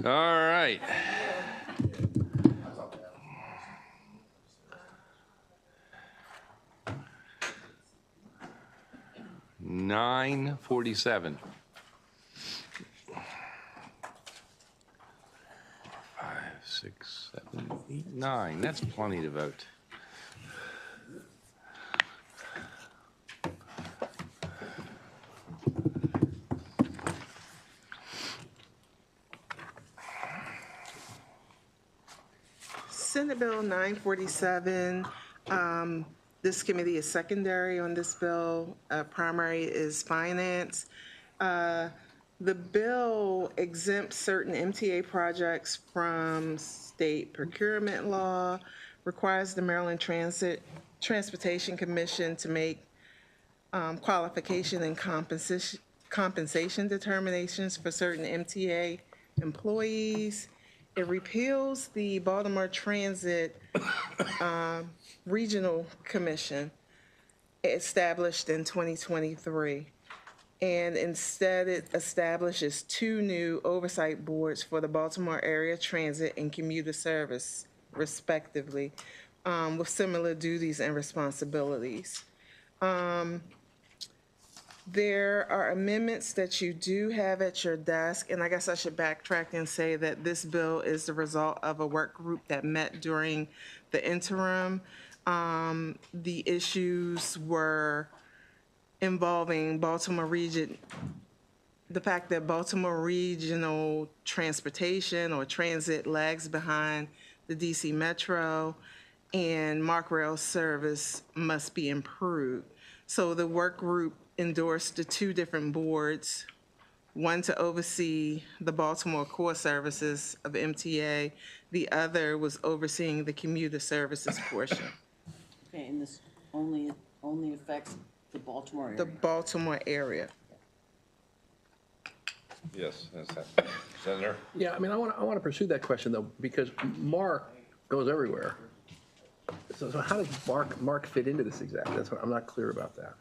All right. $9:47. 5, 6, 7, 8, 9. That's plenty to vote. Senate Bill 947. This committee is secondary on this bill. Primary is finance. The bill exempts certain MTA projects from state procurement law, requires the Maryland Transportation Commission to make qualification and compensation determinations for certain MTA employees. It repeals the Baltimore Transit Regional Commission established in 2023. And instead it establishes 2 new oversight boards for the Baltimore area transit and commuter service, respectively, with similar duties and responsibilities. There are amendments that you do have at your desk, and I guess I should backtrack and say that this bill is the result of a work group that met during the interim. The issues were involving Baltimore region, the fact that Baltimore regional transportation or transit lags behind the DC Metro, and MARC rail service must be improved. So the work group endorsed the 2 different boards, one to oversee the Baltimore core services of MTA, the other was overseeing the commuter services portion. Okay, and this only affects the Baltimore area? The Baltimore area. Yes, that's that. Senator? Yeah, I mean, I want to pursue that question, though, because MARC goes everywhere. So how does MARC fit into this exactly? That's what I'm not clear about that.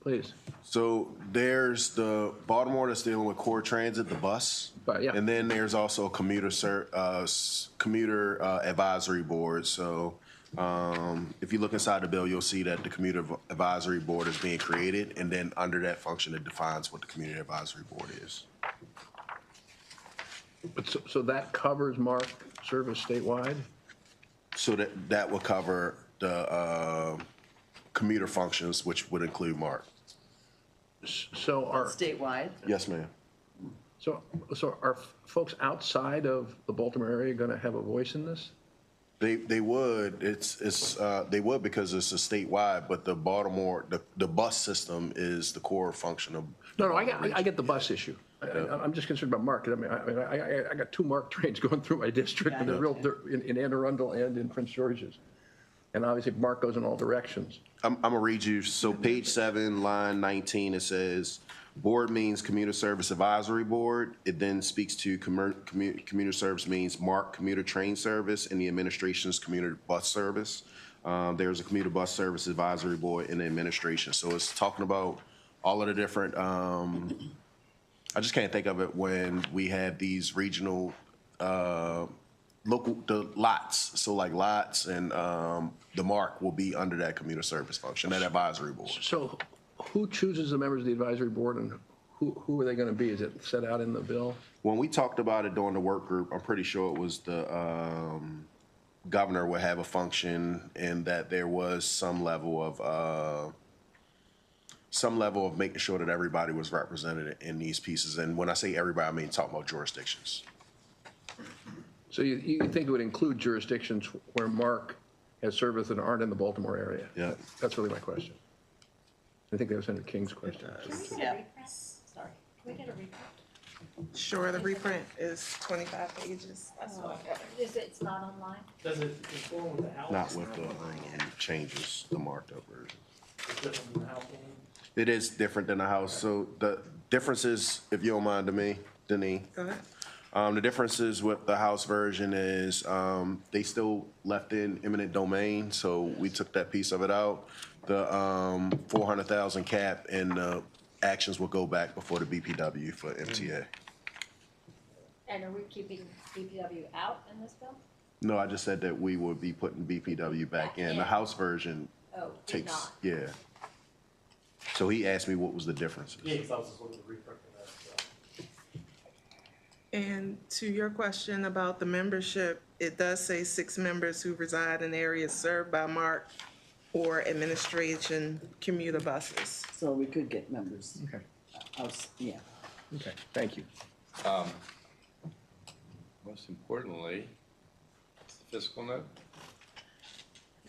Please. So there's the Baltimore that's dealing with core transit, the bus. But, yeah. And then there's also a commuter advisory board. So if you look inside the bill, you'll see that the commuter advisory board is being created. And then under that function, it defines what the community advisory board is. But so that covers MARC service statewide? So that will cover the commuter functions, which would include MARC. So are Statewide? Yes, ma'am. so are folks outside of the Baltimore area going to have a voice in this? They would. They would because it's a statewide, but the Baltimore the bus system is the core function of. No, I get the bus issue. I'm just concerned about MARC. I mean, I got 2 MARC trains going through my district, and they're in Anne Arundel and in Prince George's. And obviously, MARC goes in all directions. I'm going to read you. So page 7, line 19, it says, board means Commuter Service Advisory Board. It then speaks to commuter service means MARC Commuter Train Service and the administration's commuter bus service. There's a Commuter Bus Service Advisory Board in the administration. So it's talking about all of the different, I just can't think of it when we have these regional the lots, so like lots and the MARC will be under that commuter service function, that advisory board. So who chooses the members of the advisory board, and who are they going to be? Is it set out in the bill? When we talked about it during the work group, I'm pretty sure it was the governor would have a function, and that there was some level of making sure that everybody was represented in these pieces. And when I say everybody, I mean talking about jurisdictions. So you think it would include jurisdictions where MARC has service and aren't in the Baltimore area? Yeah. That's really my question. I think that was Senator King's question. Yeah. Sorry. Can we get a reprint? Sure, the reprint is 25 pages. That's what I got. It's not online? Does it conform with the house? Not with the changes, the marked up version. It's different from the house one? It is different than the house. So the differences, if you don't mind, Denise. Go ahead. The differences with the House version is they still left in eminent domain, so we took that piece of it out. The 400,000 cap and the actions will go back before the BPW for MTA. And are we keeping DPW out in this bill? No, I just said that we would be putting BPW back in. The House version Oh, did takes, not. yeah. So he asked me what was the differences. Yeah, because I was just looking at the reprinting that, so. And to your question about the membership, it does say 6 members who reside in areas served by MARC or administration commuter buses. So we could get members. Okay, Yeah. okay, thank you. Most importantly, what's the fiscal note?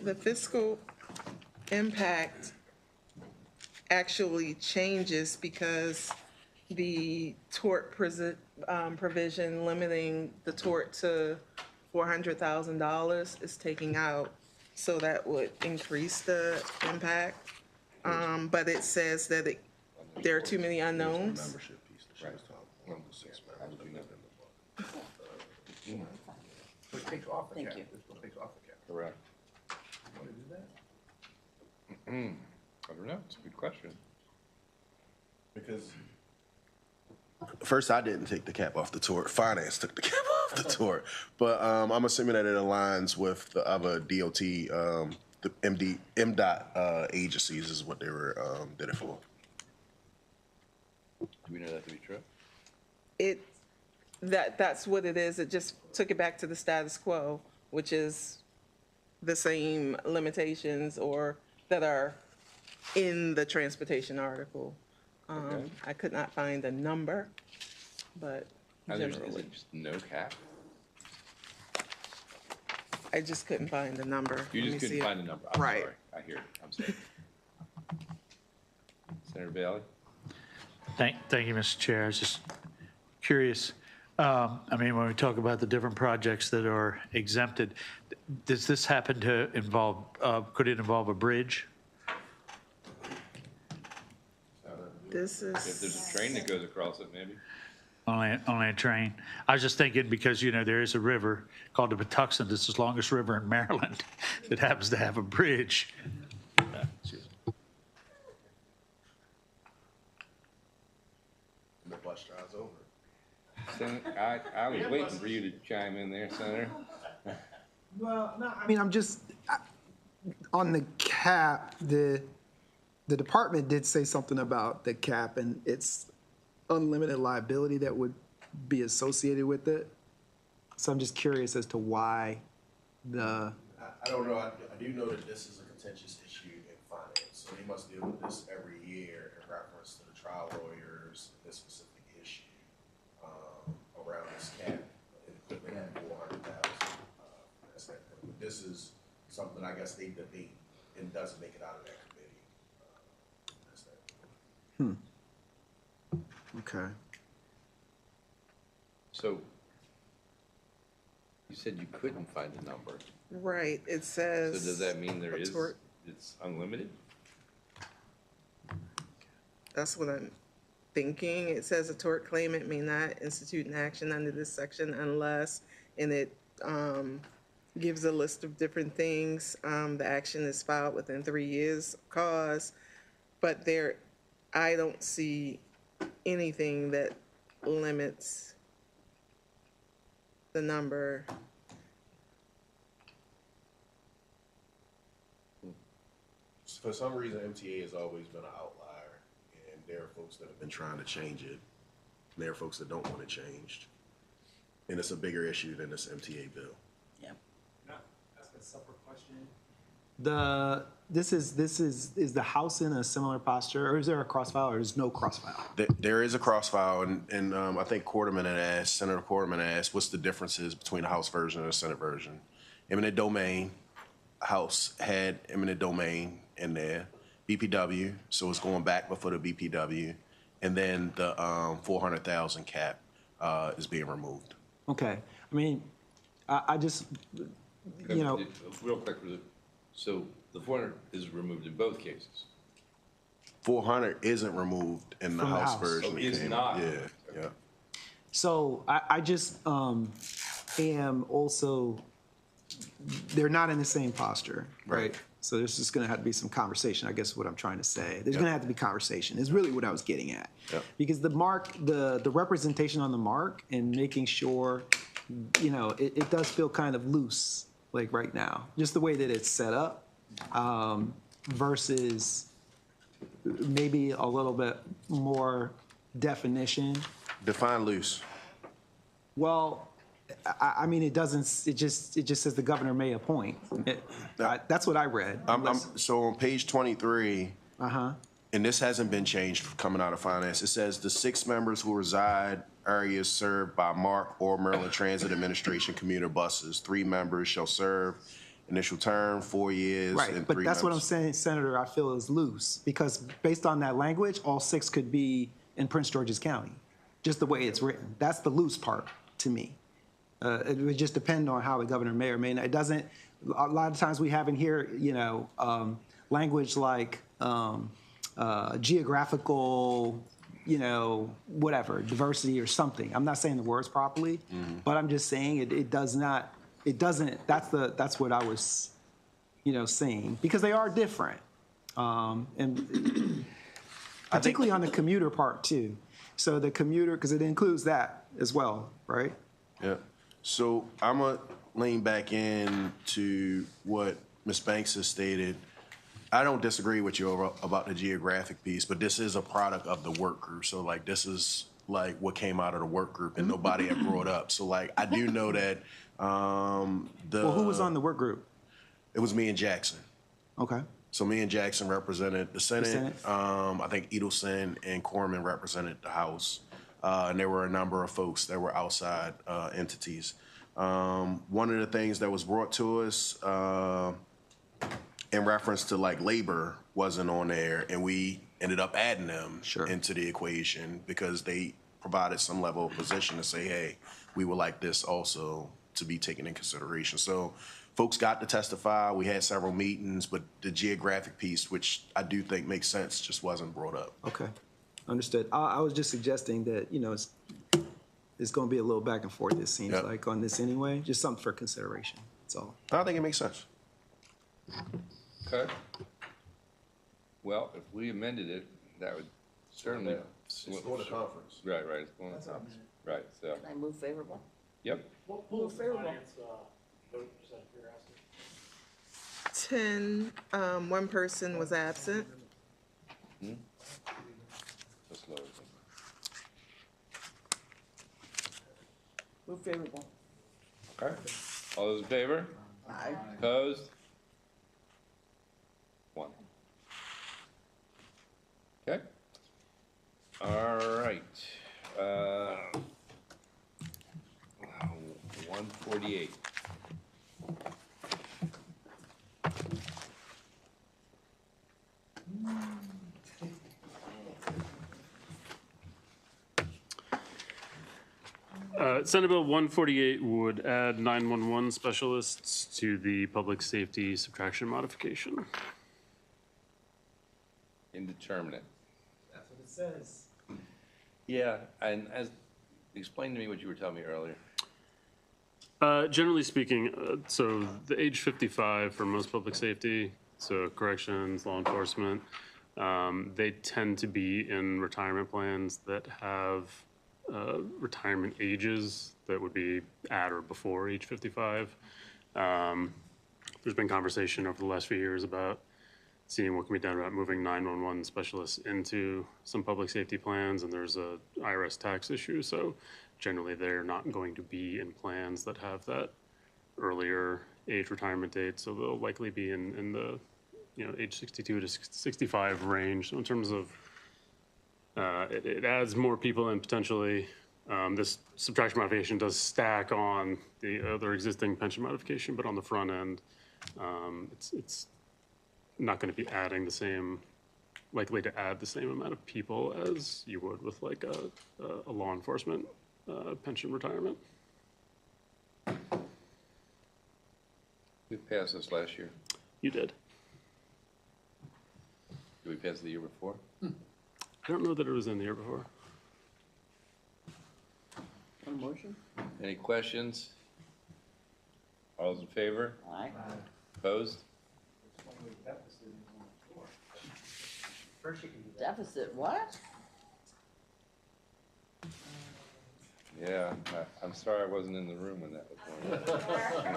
The fiscal impact actually changes because the tort provision limiting the tort to $400,000 is taking out. So that would increase the impact. But it says that there are too many unknowns. Membership piece that she was talking about, the 6 members. So it takes off the Thank cap, you. this bill takes off the cap. Correct. Want to do that? I don't know, it's a good question. Because first, I didn't take the cap off the tort. Finance took the cap off the tort. But I'm assuming that it aligns with the other DOT, the MDOT agencies is what they were did it for. Do we know that to be true? That's what it is. It just took it back to the status quo, which is the same limitations or that are in the transportation article. Okay. I could not find a number, but Is generally, it just no cap? I just couldn't find a number. You Let just me couldn't see it. find a number. I'm Right. sorry. I hear it. I'm sorry. Senator Bailey? Thank you, Mr. Chair. I was just curious. I mean, when we talk about the different projects that are exempted, does this happen to involve, could it involve a bridge? This If is, there's a train that goes across it, maybe? Only a train? I was just thinking because, you know, there is a river called the Patuxent. It's the longest river in Maryland. It happens to have a bridge. And the bus drives over. I was waiting for you to chime in there, Senator. Well, no, I mean, on the cap, the department did say something about the cap and its unlimited liability that would be associated with it. So I'm just curious as to why I don't know. I do know that this is a contentious issue in finance, so they must deal with this every year in reference to the trial lawyers and this specific issue around this cap, equivalent of 400,000. But this is something I guess they debate and doesn't make it out of that committee. That's that. okay. So, you said you couldn't find a number. right, it So says. does that mean there a is, tort- it's unlimited? That's what I'm thinking. It says a tort claimant may not institute an action under this section unless, and it gives a list of different things. The action is filed within 3 years cause, but I don't see anything that limits the number. For some reason, MTA has always been an outlier, and there are folks that have been trying to change it. And there are folks that don't want it changed. And it's a bigger issue than this MTA bill. Yeah. Can I ask a separate question? Is the House in a similar posture, or is there a crossfile, or is no crossfile? There is a crossfile, and I think Senator Quarterman asked, what's the differences between the House version and the Senate version? Eminent domain, House had eminent domain in there, BPW, so it's going back before the BPW, and then the 400,000 cap is being removed. Okay, I mean, I just, you know, Real quick, so the 400 is removed in both cases? 400 isn't removed in the From the House House. version. Oh, that it's came- not? Yeah. so I just am also, they're not in the same posture, right? So there's just gonna have to be some conversation, I guess is what I'm trying to say. There's gonna have to be conversation, is really what I was getting at. Yep. Because the mark, the representation on the mark and making sure, you know, it does feel kind of loose, like right now, just the way that it's set up, versus maybe a little bit more definition. Define loose. Well, I mean, it doesn't, it just says the governor may appoint. That's what I read. So on page 23, Uh-huh. and this hasn't been changed coming out of finance, it says the 6 members who reside areas served by MARC or Maryland Transit Administration commuter buses. 3 members shall serve initial term, 4 years, Right, and 3 but that's what I'm members. saying, Senator, I feel is loose, because based on that language, all 6 could be in Prince George's County, just the way it's written. That's the loose part to me. It would just depend on how the governor may or may not. It doesn't, a lot of times we have in here, you know, language like geographical, you know, whatever, diversity or something. I'm not saying the words properly, but I'm just saying it doesn't, that's what I was, you know, saying, because they are different. And particularly on the commuter part too. So the commuter, because it includes that as well, right? Yeah. So I'm going to lean back into what Ms. Banks has stated. I don't disagree with you about the geographic piece, but this is a product of the work group. So, like, this is, like, what came out of the work group, and nobody had brought up. So, like, I do know that Well, who was on the work group? it was me and Jackson. Okay. So me and Jackson represented the Senate. Senate. I think Edelson and Corman represented the House. And there were a number of folks that were outside entities. One of the things that was brought to us in reference to like labor wasn't on there, and we ended up adding them into the equation because they provided some level of position to say, hey, we would like this also to be taken in consideration. So folks got to testify. We had several meetings, but the geographic piece, which I do think makes sense, just wasn't brought up. Okay, understood. I was just suggesting that, you know, it's going to be a little back and forth, it seems like, on this anyway. Just something for consideration, that's all. I think it makes sense. Okay. Well, if we amended it, that would certainly. It's going to conference. Right, it's going to conference. Right, so, Can I move favorable? yep. What Move was the favorable. finance, vote, just out of curiosity? 10, one person was absent. Just lower it. Move favorable. Okay. All those in favor? Aye. Opposed? 1. Okay. All right. 148. Senate Bill 148 would add 911 specialists to the public safety subtraction modification. Indeterminate. That's what it says. Yeah, and explain to me what you were telling me earlier. Generally speaking, so the age 55 for most public safety, so corrections, law enforcement, they tend to be in retirement plans that have retirement ages that would be at or before age 55. There's been conversation over the last few years about seeing what can be done about moving 911 specialists into some public safety plans, and there's a IRS tax issue, so generally they're not going to be in plans that have that earlier age retirement date, so they'll likely be in the, you know, age 62 to 65 range. So in terms of it adds more people in potentially. This subtraction modification does stack on the other existing pension modification, but on the front end, it's not going to be adding the same, likely to add the same amount of people as you would with like a law enforcement pension retirement. We passed this last year. You did. Did we pass it the year before? I don't know that it was in the year before. On motion? Any questions? All those in favor? Aye. Opposed? deficit, what? Yeah, I'm sorry I wasn't in the room when that was going on.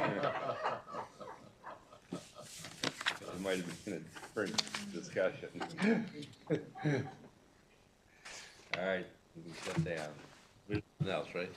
It might have been a different discussion. All right, we can shut down. Nothing else, right?